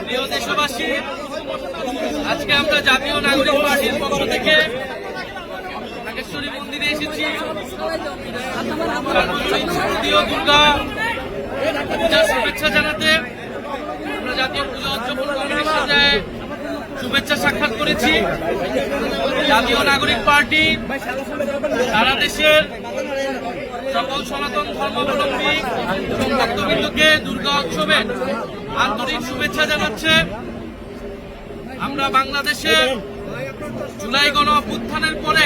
প্রিয় দেশবাসী, আজকে আমরা জাতীয় নাগরিক পার্টির পক্ষ থেকে নাগেশ্বরী মন্দিরে এসেছি দুর্গা পূজার শুভেচ্ছা জানাতে। আমরা জাতীয় পূজা উদযাপন কমিটির সাথে শুভেচ্ছা সাক্ষাৎ করেছি। জাতীয় নাগরিক পার্টি সারা দেশের সকল সনাতন ধর্মাবলম্বী এবং ভক্তবৃন্দকে দুর্গা উৎসবে আন্তরিক শুভেচ্ছা জানাচ্ছে। আমরা বাংলাদেশে জুলাই গণ অভ্যুত্থানের পরে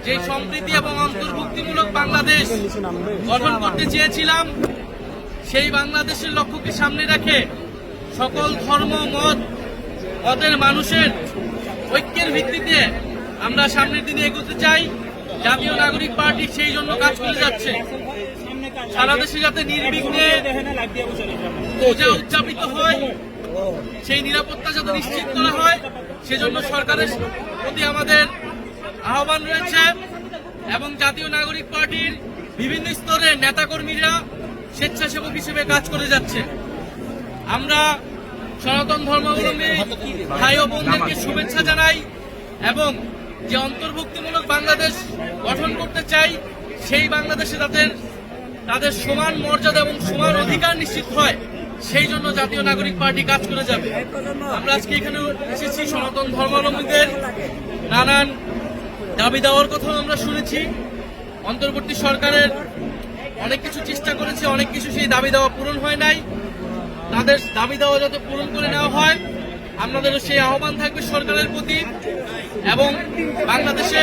যে সম্প্রীতি এবং অন্তর্ভুক্তিমূলক বাংলাদেশ গঠন করতে চেয়েছিলাম, সেই বাংলাদেশের লক্ষ্যকে সামনে রেখে সকল ধর্ম মতের মানুষের ঐক্যের ভিত্তিতে আমরা সামনের দিনে এগোতে চাই। জাতীয় নাগরিক পার্টি সেই জন্য কাজ করে যাচ্ছে। সারা দেশে যাতে নির্বিঘ্নে পূজা উদযাপিত হয়, সেই নিরাপত্তা যাতে নিশ্চিত করা হয়, সেজন্য সরকারের প্রতি আমাদের আহ্বান রয়েছে। এবং জাতীয় নাগরিক পার্টির বিভিন্ন স্তরের নেতাকর্মীরা স্বেচ্ছাসেবক হিসেবে কাজ করে যাচ্ছে। আমরা সনাতন ধর্মাবলম্বী ভাই ও বোনদেরকে শুভেচ্ছা জানাই এবং যে অন্তর্ভুক্তিমূলক বাংলাদেশ গঠন করতে চাই, সেই বাংলাদেশে তাদের সমান মর্যাদা এবং সমান অধিকার নিশ্চিত হয়, সেই জন্য জাতীয় নাগরিক পার্টি কাজ করে যাবে। আমরা আজকে এখানে এসেছি সনাতন ধর্মাবলম্বীদের নানান দাবি দেওয়ার কথাও আমরা শুনেছি। অন্তর্বর্তী সরকারের অনেক কিছু চেষ্টা করেছে, অনেক কিছু সেই দাবি দেওয়া পূরণ হয় নাই। তাদের দাবি দেওয়া যাতে পূরণ করে নেওয়া হয়, আমাদেরও সেই আহ্বান থাকবে সরকারের প্রতি। এবং বাংলাদেশে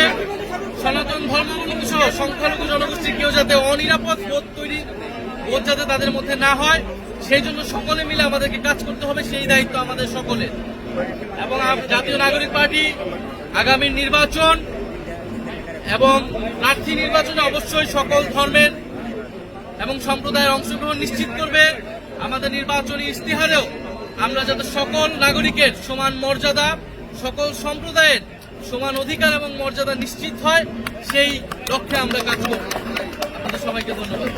সনাতন ধর্মাবলম্বী সহ সংখ্যালঘু জনগোষ্ঠীর কেউ যাতে অনিরাপদ বোধ যাতে তাদের মধ্যে না হয়, সেই জন্য সকলে মিলে আমাদেরকে কাজ করতে হবে, সেই দায়িত্ব আমাদের সকলের। এবং জাতীয় নাগরিক পার্টি আগামী নির্বাচন এবং প্রার্থী নির্বাচনে অবশ্যই সকল ধর্মের এবং সম্প্রদায়ের অংশগ্রহণ নিশ্চিত করবে। আমাদের নির্বাচনী ইস্তিহারেও আমরা যাতে সকল নাগরিকের সমান মর্যাদা, সকল সম্প্রদায়ের সমান অধিকার এবং মর্যাদা নিশ্চিত হয়, সেই লক্ষ্যে আমরা কাজ করব। আপনাদের সবাইকে ধন্যবাদ।